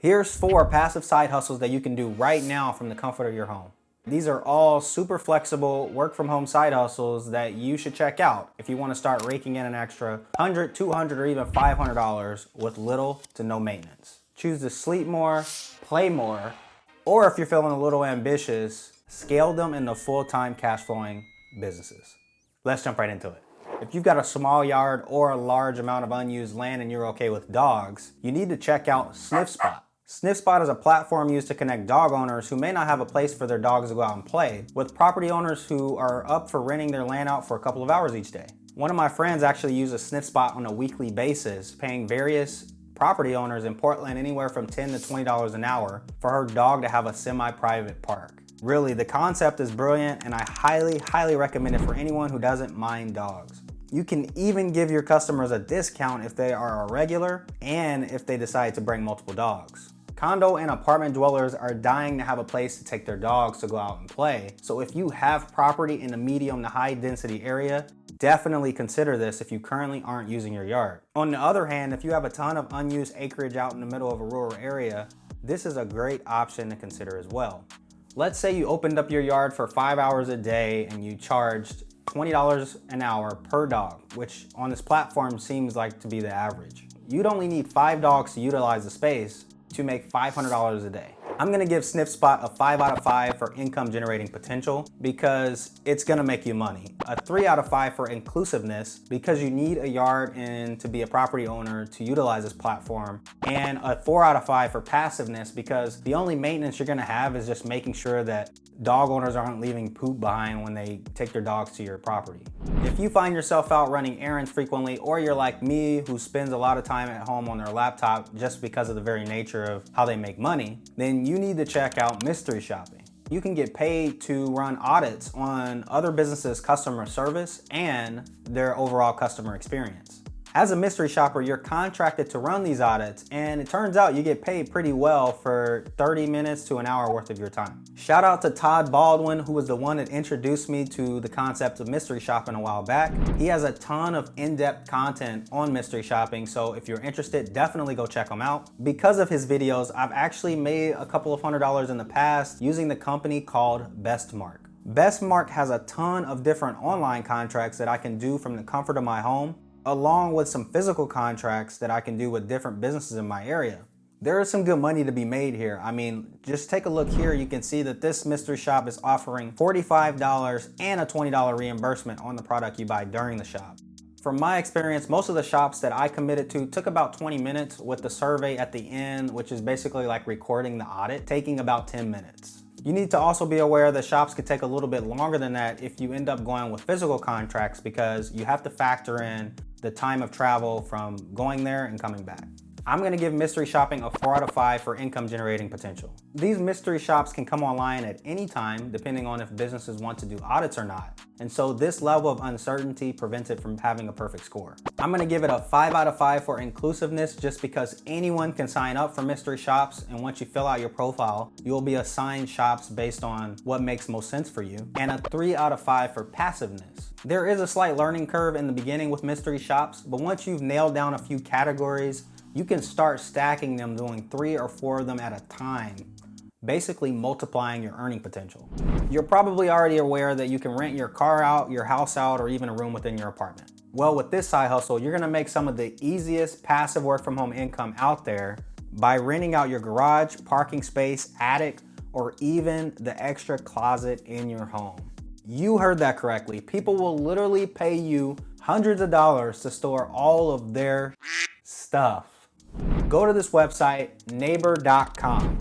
Here's 4 passive side hustles that you can do right now from the comfort of your home. These are all super flexible work from home side hustles that you should check out if you want to start raking in an extra $100, $200, or even $500 with little to no maintenance. Choose to sleep more, play more, or if you're feeling a little ambitious, scale them into full-time cash flowing businesses. Let's jump right into it. If you've got a small yard or a large amount of unused land and you're okay with dogs, you need to check out Sniffspot. Sniffspot is a platform used to connect dog owners who may not have a place for their dogs to go out and play with property owners who are up for renting their land out for a couple of hours each day. One of my friends actually uses Sniffspot on a weekly basis, paying various property owners in Portland anywhere from $10 to $20 an hour for her dog to have a semi-private park. Really, the concept is brilliant and I highly recommend it for anyone who doesn't mind dogs. You can even give your customers a discount if they are a regular and if they decide to bring multiple dogs. Condo and apartment dwellers are dying to have a place to take their dogs to go out and play. So if you have property in a medium to high density area, definitely consider this if you currently aren't using your yard. On the other hand, if you have a ton of unused acreage out in the middle of a rural area, this is a great option to consider as well. Let's say you opened up your yard for 5 hours a day and you charged $20 an hour per dog, which on this platform seems like to be the average. You'd only need 5 dogs to utilize the space to make $500 a day. I'm gonna give Sniffspot a 5 out of 5 for income generating potential because it's gonna make you money. A 3 out of 5 for inclusiveness because you need a yard and to be a property owner to utilize this platform. And a 4 out of 5 for passiveness because the only maintenance you're gonna have is just making sure that dog owners aren't leaving poop behind when they take their dogs to your property. If you find yourself out running errands frequently, or you're like me who spends a lot of time at home on their laptop just because of the very nature of how they make money, then you need to check out mystery shopping. You can get paid to run audits on other businesses' customer service and their overall customer experience. As a mystery shopper, you're contracted to run these audits, and it turns out you get paid pretty well for 30 minutes to an hour worth of your time. Shout out to Todd Baldwin, who was the one that introduced me to the concept of mystery shopping a while back. He has a ton of in-depth content on mystery shopping, so if you're interested, definitely go check him out. Because of his videos, I've actually made a couple of $100s in the past using the company called Bestmark. Bestmark has a ton of different online contracts that I can do from the comfort of my home, along with some physical contracts that I can do with different businesses in my area. There is some good money to be made here. I mean, just take a look here. You can see that this mystery shop is offering $45 and a $20 reimbursement on the product you buy during the shop. From my experience, most of the shops that I committed to took about 20 minutes with the survey at the end, which is basically like recording the audit, taking about 10 minutes. You need to also be aware that shops could take a little bit longer than that if you end up going with physical contracts because you have to factor in the time of travel from going there and coming back. I'm gonna give mystery shopping a 4 out of 5 for income generating potential. These mystery shops can come online at any time depending on if businesses want to do audits or not. And so this level of uncertainty prevents it from having a perfect score. I'm gonna give it a 5 out of 5 for inclusiveness just because anyone can sign up for mystery shops, and once you fill out your profile, you'll be assigned shops based on what makes most sense for you. And a 3 out of 5 for passiveness. There is a slight learning curve in the beginning with mystery shops, but once you've nailed down a few categories, you can start stacking them, doing 3 or 4 of them at a time, basically multiplying your earning potential. You're probably already aware that you can rent your car out, your house out, or even a room within your apartment. Well, with this side hustle, you're gonna make some of the easiest passive work from home income out there by renting out your garage, parking space, attic, or even the extra closet in your home. You heard that correctly. People will literally pay you hundreds of dollars to store all of their stuff. Go to this website, neighbor.com,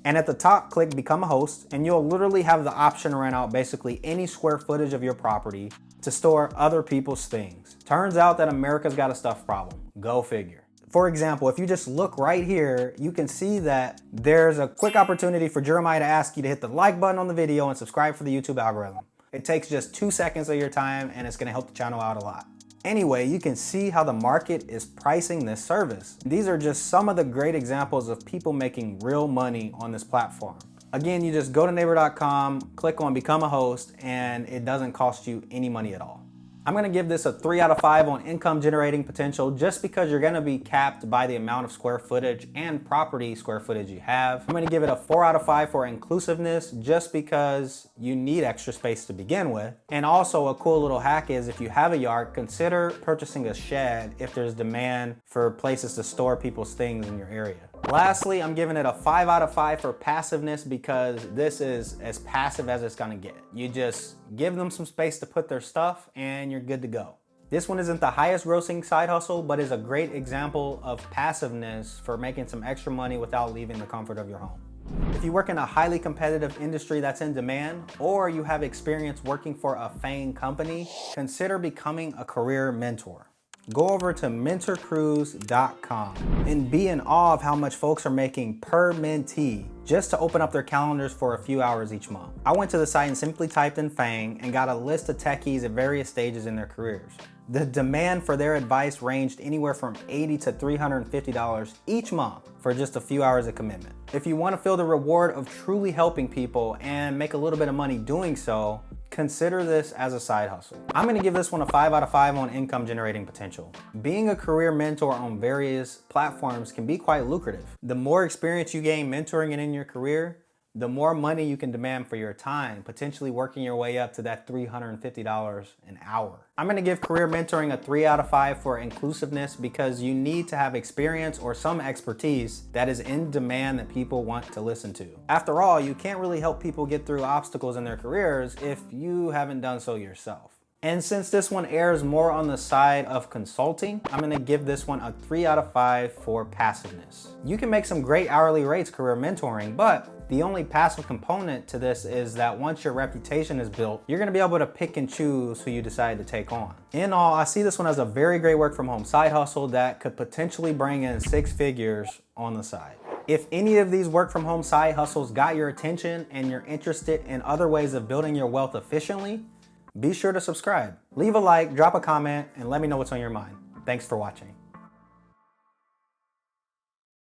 and at the top, click Become a Host, and you'll literally have the option to rent out basically any square footage of your property to store other people's things. Turns out that America's got a stuff problem. Go figure. For example, if you just look right here, you can see that there's a quick opportunity for Jeremiah to ask you to hit the like button on the video and subscribe for the YouTube algorithm. It takes just 2 seconds of your time and it's gonna help the channel out a lot. Anyway, you can see how the market is pricing this service. These are just some of the great examples of people making real money on this platform. Again, you just go to neighbor.com, click on Become a Host, and it doesn't cost you any money at all. I'm gonna give this a 3 out of 5 on income generating potential just because you're gonna be capped by the amount of square footage and property square footage you have. I'm gonna give it a 4 out of 5 for inclusiveness just because you need extra space to begin with. And also a cool little hack is if you have a yard, consider purchasing a shed if there's demand for places to store people's things in your area. Lastly, I'm giving it a 5 out of 5 for passiveness because this is as passive as it's gonna get. You just give them some space to put their stuff and you're good to go. This one isn't the highest grossing side hustle, but is a great example of passiveness for making some extra money without leaving the comfort of your home. If you work in a highly competitive industry that's in demand, or you have experience working for a FANG company, consider becoming a career mentor. Go over to MentorCruise.com and be in awe of how much folks are making per mentee just to open up their calendars for a few hours each month. I went to the site and simply typed in FANG and got a list of techies at various stages in their careers. The demand for their advice ranged anywhere from $80 to $350 each month for just a few hours of commitment. If you want to feel the reward of truly helping people and make a little bit of money doing so, consider this as a side hustle. I'm gonna give this one a 5 out of 5 on income generating potential. Being a career mentor on various platforms can be quite lucrative. The more experience you gain mentoring and in your career, the more money you can demand for your time, potentially working your way up to that $350 an hour. I'm gonna give career mentoring a 3 out of 5 for inclusiveness because you need to have experience or some expertise that is in demand that people want to listen to. After all, you can't really help people get through obstacles in their careers if you haven't done so yourself. And since this one airs more on the side of consulting, I'm gonna give this one a 3 out of 5 for passiveness. You can make some great hourly rates career mentoring, but the only passive component to this is that once your reputation is built, you're gonna be able to pick and choose who you decide to take on. In all, I see this one as a very great work from home side hustle that could potentially bring in 6 figures on the side. If any of these work from home side hustles got your attention and you're interested in other ways of building your wealth efficiently, be sure to subscribe. Leave a like, drop a comment, and let me know what's on your mind. Thanks for watching.